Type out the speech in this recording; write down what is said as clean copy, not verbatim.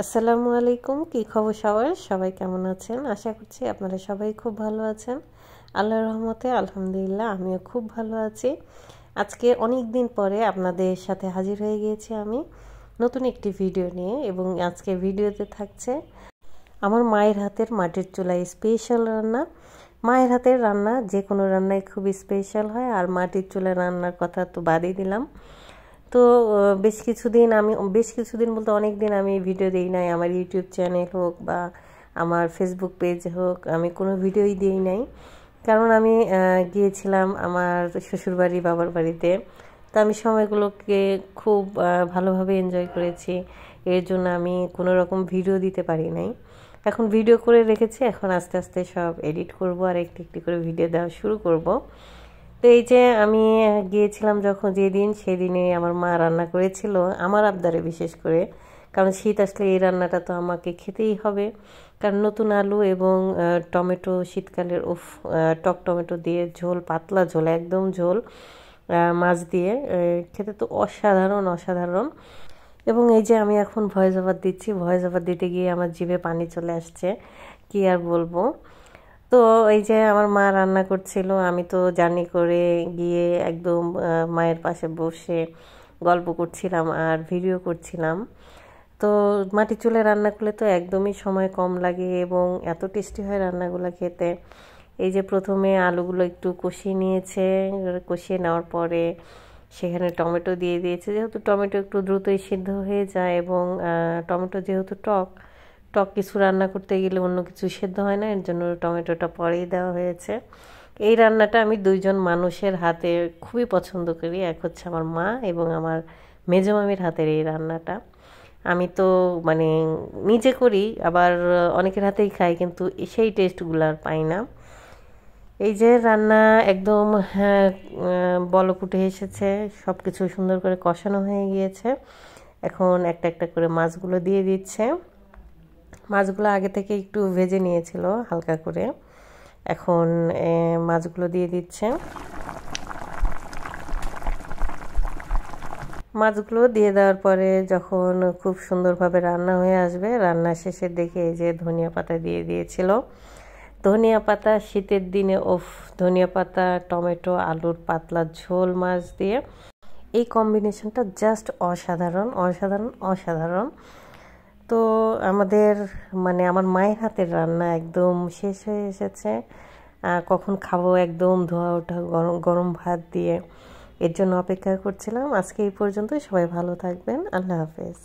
আসসালামু আলাইকুম। কি খবর সবার? সবাই কেমন আছেন? আশা করছি আপনারা সবাই খুব ভালো আছেন। আল্লাহর রহমতে আলহামদুলিল্লাহ আমিও খুব ভালো আছি। আজকে অনেক দিন পরে আপনাদের সাথে হাজির হয়ে গিয়েছি আমি নতুন একটি ভিডিও নিয়ে, এবং আজকে ভিডিওতে থাকছে আমার মায়ের হাতের মাটির চুলায় স্পেশাল রান্না। মায়ের হাতের রান্না যে কোনো রান্নাই খুব স্পেশাল হয়, আর মাটির চুলায় রান্নার কথা তো বাদই দিলাম। তো বেশ কিছুদিন বলতে অনেক দিন আমি ভিডিও দিই নাই। আমার ইউটিউব চ্যানেল হোক বা আমার ফেসবুক পেজ হোক, আমি কোনো ভিডিওই দিই নাই, কারণ আমি গিয়েছিলাম আমার শ্বশুরবাড়ি বাবার বাড়িতে। তো আমি সময়গুলোকে খুব ভালোভাবে এনজয় করেছি, এর জন্য আমি কোনো রকম ভিডিও দিতে পারি নাই। এখন ভিডিও করে রেখেছি, এখন আস্তে আস্তে সব এডিট করব আর একটি একটি করে ভিডিও দেওয়া শুরু করব। তো এই যে আমি গিয়েছিলাম যখন, যেদিন সেদিনে আমার মা রান্না করেছিল আমার আবদারে, বিশেষ করে কারণ শীত আসলে এই রান্নাটা তো আমাকে খেতেই হবে। কারণ নতুন আলু এবং টমেটো, শীতকালের টক টমেটো দিয়ে ঝোল, পাতলা ঝোল, একদম ঝোল, মাছ দিয়ে খেতে তো অসাধারণ অসাধারণ। এবং এই যে আমি এখন ভয়েস ওভার দিচ্ছি, ভয়েস ওভার দিতে গিয়ে আমার জিভে পানি চলে আসছে, কি আর বলবো। তো এই যে আমার মা রান্না করছিল, আমি তো জার্নি করে গিয়ে একদম মায়ের পাশে বসে গল্প করছিলাম আর ভিডিও করছিলাম। তো মাটির চুলায় রান্না করলে তো একদমই সময় কম লাগে এবং এত টেস্টি হয় রান্নাগুলো খেতে। এই যে প্রথমে আলুগুলো একটু কষিয়ে নিয়েছে, কষিয়ে নেওয়ার পরে সেখানে টমেটো দিয়ে দিয়েছে, যেহেতু টমেটো একটু দ্রুতই সিদ্ধ হয়ে যায়, এবং টমেটো যেহেতু টক টক কিছু রান্না করতে গেলে অন্য কিছু সেদ্ধ হয় না, এর জন্য টমেটোটা পরেই দেওয়া হয়েছে। এই রান্নাটা আমি দুইজন মানুষের হাতে খুবই পছন্দ করি, এক হচ্ছে আমার মা এবং আমার মেজো মামির হাতের এই রান্নাটা। আমি তো মানে নিজে করি, আবার অনেকের হাতেই খাই, কিন্তু সেই টেস্টগুলো আর পাই না। এই যে রান্না একদম বলক উঠে এসেছে, সব কিছু সুন্দর করে কষানো হয়ে গিয়েছে। এখন একটা একটা করে মাছগুলো দিয়ে দিচ্ছে। মাছগুলো আগে থেকে একটু ভেজে নিয়েছিল হালকা করে, এখন মাছগুলো দিয়ে দিচ্ছে। মাছগুলো দিয়ে দেওয়ার পরে যখন খুব সুন্দরভাবে রান্না হয়ে আসবে, রান্না শেষের দিকে এই যে ধনিয়া পাতা দিয়ে দিয়েছিল। ধনিয়া পাতা শীতের দিনে ধনিয়া পাতা, টমেটো, আলুর পাতলা ঝোল, মাছ দিয়ে এই কম্বিনেশনটা জাস্ট অসাধারণ অসাধারণ অসাধারণ। তো আমাদের আমার মায়ের হাতের রান্না একদম শেষ হয়ে এসেছে। কখন খাবো, একদম ধোয়া ওঠা গরম গরম ভাত দিয়ে, এর জন্য অপেক্ষা করছিলাম। আজকে এই পর্যন্ত, সবাই ভালো থাকবেন, আল্লাহ হাফেজ।